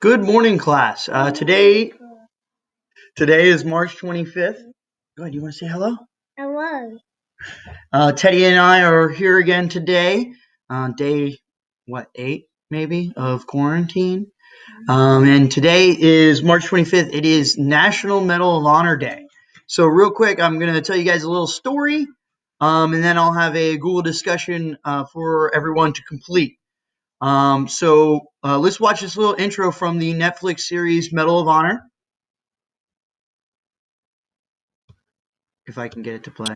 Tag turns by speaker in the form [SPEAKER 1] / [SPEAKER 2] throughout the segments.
[SPEAKER 1] Good morning, class. Today is March 25th. Go ahead. You want to say hello?
[SPEAKER 2] Hello.
[SPEAKER 1] Teddy and I are here again today, day 8 maybe of quarantine. And today is March 25th. It is National Medal of Honor Day. So real quick, I'm going to tell you guys a little story, and then I'll have a Google discussion for everyone to complete. Let's watch this little intro from the Netflix series Medal of Honor, if I can get it to play.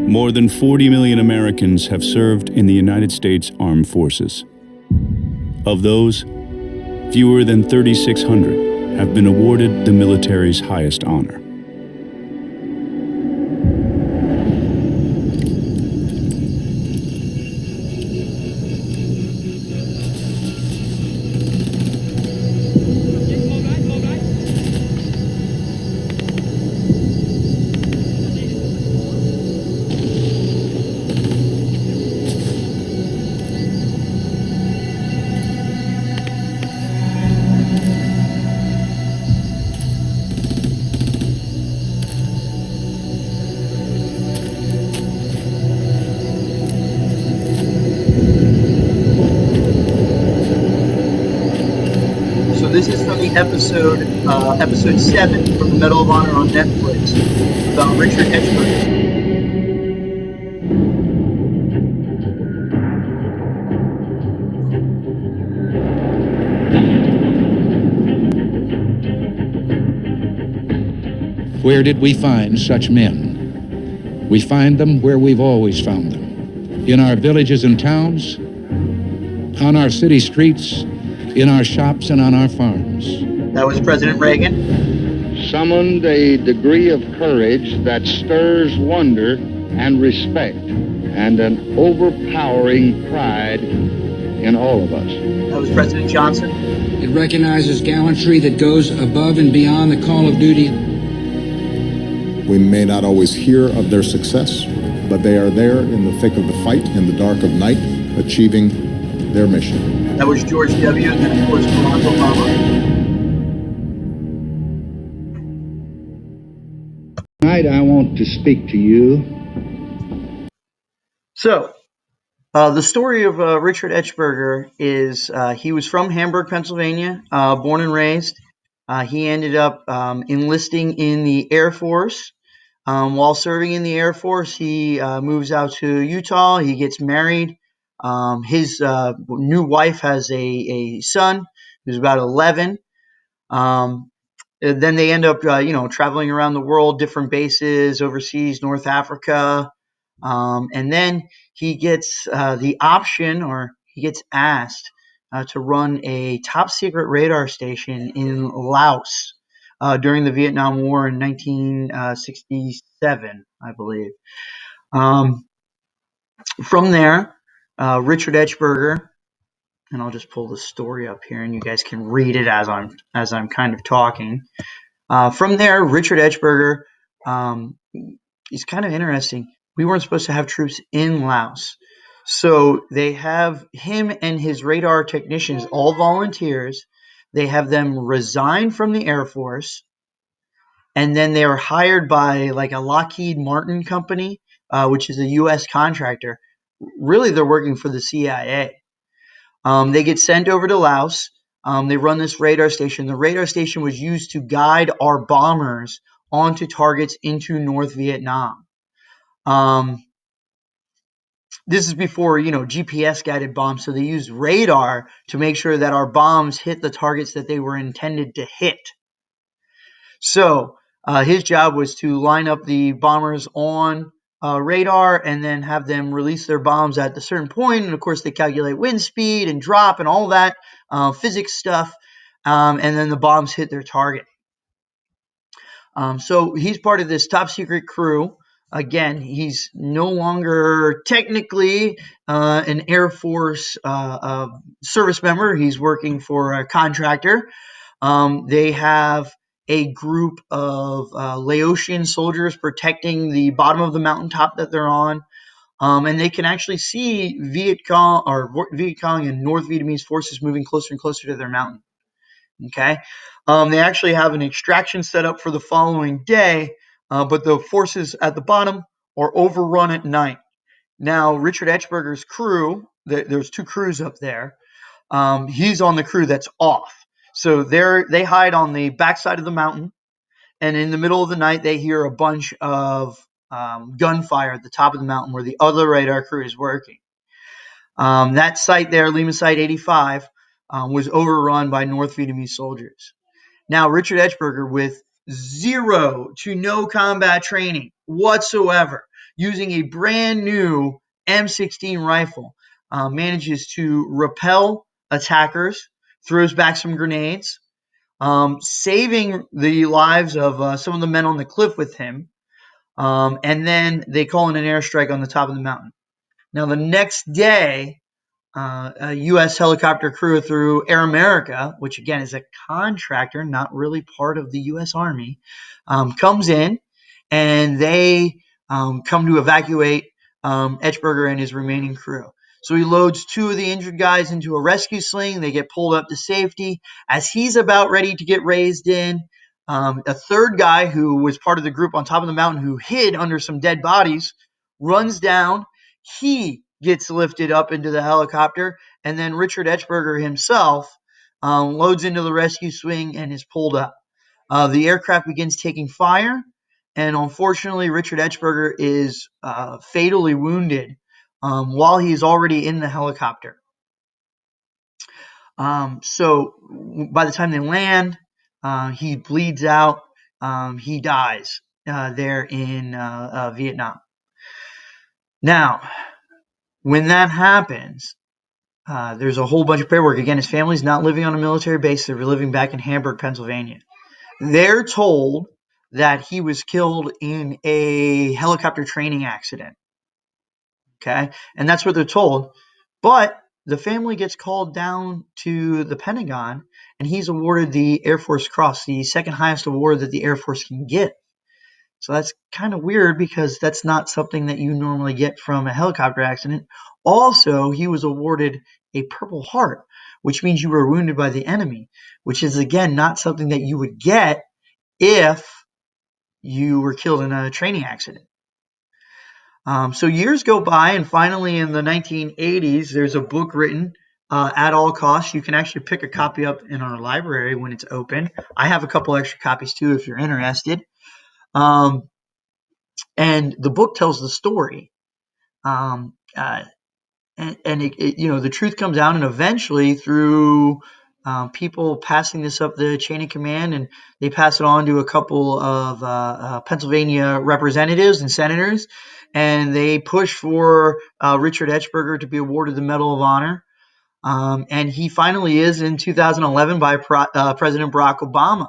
[SPEAKER 3] More than 40 million Americans have served in the United States Armed Forces. Of those, fewer than 3,600 have been awarded the military's highest honor.
[SPEAKER 1] So this is from the episode 7 from the Medal of Honor on Netflix about Richard Etchberger.
[SPEAKER 4] Where did we find such men? We find them where we've always found them. In our villages and towns, on our city streets, in our shops and on our farms.
[SPEAKER 1] That was President Reagan.
[SPEAKER 5] Summoned a degree of courage that stirs wonder and respect and an overpowering pride in all of us.
[SPEAKER 1] That was President Johnson.
[SPEAKER 6] It recognizes gallantry that goes above and beyond the call of duty.
[SPEAKER 7] We may not always hear of their success, but they are there in the thick of the fight, in the dark of night, achieving their mission.
[SPEAKER 1] That was George W. and then, of course, Barack Obama.
[SPEAKER 5] Tonight I want to speak to you.
[SPEAKER 1] So, the story of Richard Etchberger is he was from Hamburg, Pennsylvania, born and raised. He ended up enlisting in the Air Force. While serving in the Air Force, he moves out to Utah. He gets married. His new wife has a son who's about 11. Then they end up, traveling around the world, different bases overseas, North Africa. And then he gets the option, or he gets asked to run a top secret radar station in Laos during the Vietnam War in 1967, I believe. From there, Richard Etchberger, and I'll just pull the story up here, and you guys can read it as I'm kind of talking. From there, Richard Etchberger is kind of interesting. We weren't supposed to have troops in Laos. So they have him and his radar technicians, all volunteers. They have them resign from the Air Force, and then they are hired by like a Lockheed Martin company, which is a U.S. contractor. Really, they're working for the CIA. They get sent over to Laos. They run this radar station. The radar station was used to guide our bombers onto targets into North Vietnam. This is before, GPS guided bombs. So they used radar to make sure that our bombs hit the targets that they were intended to hit. So his job was to line up the bombers on radar and then have them release their bombs at a certain point. And of course, they calculate wind speed and drop and all that physics stuff. And then the bombs hit their target. So he's part of this top secret crew. Again, he's no longer technically an Air Force service member. He's working for a contractor. They have a group of Laotian soldiers protecting the bottom of the mountaintop that they're on. And they can actually see Viet Cong and North Vietnamese forces moving closer and closer to their mountain. Okay. They actually have an extraction set up for the following day, but the forces at the bottom are overrun at night. Now, Richard Etchberger's crew, there's 2 crews up there. He's on the crew that's off. So they hide on the backside of the mountain, and in the middle of the night, they hear a bunch of gunfire at the top of the mountain where the other radar crew is working. That site there, Lima Site 85, was overrun by North Vietnamese soldiers. Now, Richard Etchberger, with 0 to no combat training whatsoever, using a brand new M16 rifle, manages to repel attackers, throws back some grenades, saving the lives of some of the men on the cliff with him. And then they call in an airstrike on the top of the mountain. Now, the next day, a U.S. helicopter crew through Air America, which again is a contractor, not really part of the U.S. Army, comes in, and they come to evacuate Etchberger and his remaining crew. So he loads 2 of the injured guys into a rescue sling. They get pulled up to safety. As he's about ready to get raised in, a third guy who was part of the group on top of the mountain who hid under some dead bodies runs down. He gets lifted up into the helicopter, and then Richard Etchberger himself loads into the rescue swing and is pulled up. The aircraft begins taking fire, and unfortunately, Richard Etchberger is fatally wounded while he's already in the helicopter. So by the time they land, he bleeds out. He dies there in Vietnam. Now, when that happens, there's a whole bunch of paperwork. Again, his family's not living on a military base. They're living back in Hamburg, Pennsylvania. They're told that he was killed in a helicopter training accident. Okay? And that's what they're told. But the family gets called down to the Pentagon, and he's awarded the Air Force Cross, the second highest award that the Air Force can get. So that's kind of weird because that's not something that you normally get from a helicopter accident. Also, he was awarded a Purple Heart, which means you were wounded by the enemy, which is, again, not something that you would get if you were killed in a training accident. So years go by, and finally in the 1980s, there's a book written, At All Costs. You can actually pick a copy up in our library when it's open. I have a couple extra copies too if you're interested. And the book tells the story. And the truth comes out, and eventually through people passing this up the chain of command, and they pass it on to a couple of Pennsylvania representatives and senators, and they push for Richard Etchberger to be awarded the Medal of Honor. And he finally is in 2011 by President Barack Obama.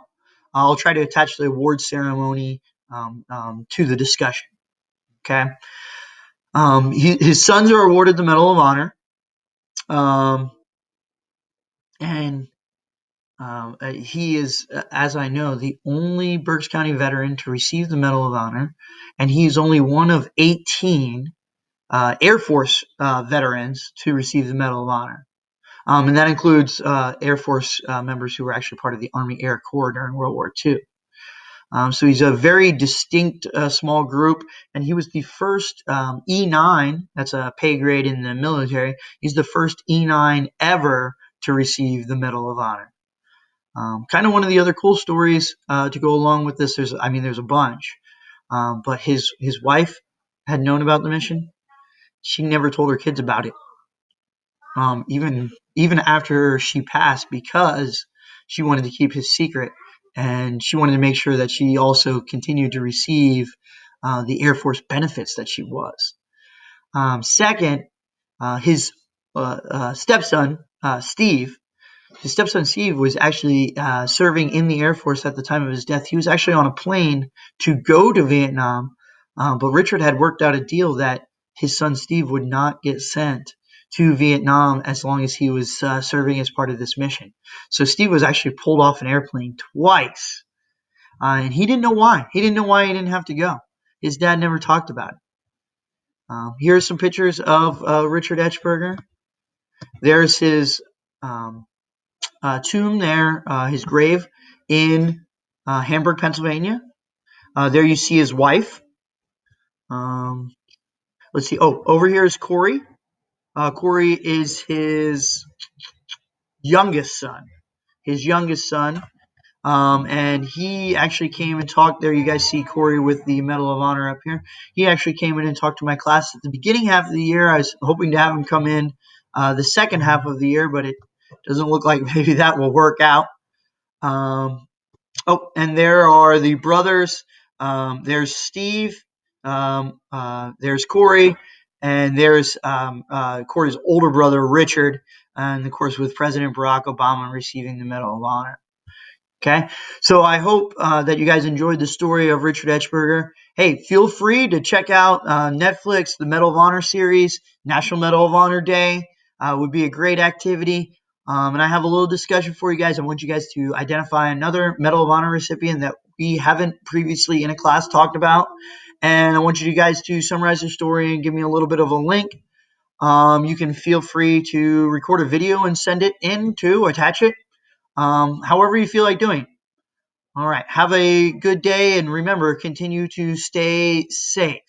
[SPEAKER 1] I'll try to attach the award ceremony to the discussion. Okay. His sons are awarded the Medal of Honor. And he is, as I know, the only Berks County veteran to receive the Medal of Honor. And he's only one of 18 Air Force veterans to receive the Medal of Honor. And that includes Air Force members who were actually part of the Army Air Corps during World War II. So he's a very distinct small group, and he was the first E9, that's a pay grade in the military, he's the first E9 ever to receive the Medal of Honor. Kind of one of the other cool stories to go along with this, there's a bunch, but his wife had known about the mission. She never told her kids about it, even after she passed, because she wanted to keep his secret. And she wanted to make sure that she also continued to receive the Air Force benefits that she was. Second, his stepson, Steve, was actually serving in the Air Force at the time of his death. He was actually on a plane to go to Vietnam, but Richard had worked out a deal that his son Steve would not get sent to Vietnam as long as he was serving as part of this mission. So Steve was actually pulled off an airplane twice And he didn't know why. He didn't know why he didn't have to go. His dad never talked about it. Here are some pictures of Richard Etchberger. There's his tomb there, his grave in Hamburg, Pennsylvania. There you see his wife. Let's see. Oh, over here is Corey. Corey is his youngest son. And he actually came and talked. There you guys see Corey with the Medal of Honor up here. He actually came in and talked to my class at the beginning half of the year. I was hoping to have him come in the second half of the year, but it doesn't look like maybe that will work out. And there are the brothers. There's Steve. There's Corey. And there's Corey's older brother, Richard. And, of course, with President Barack Obama receiving the Medal of Honor. Okay, so I hope that you guys enjoyed the story of Richard Etchberger. Hey, feel free to check out Netflix, the Medal of Honor series. National Medal of Honor Day would be a great activity. And I have a little discussion for you guys. I want you guys to identify another Medal of Honor recipient that we haven't previously in a class talked about. And I want you guys to summarize your story and give me a little bit of a link. You can feel free to record a video and send it in to attach it. However you feel like doing. All right. Have a good day. And remember, continue to stay safe.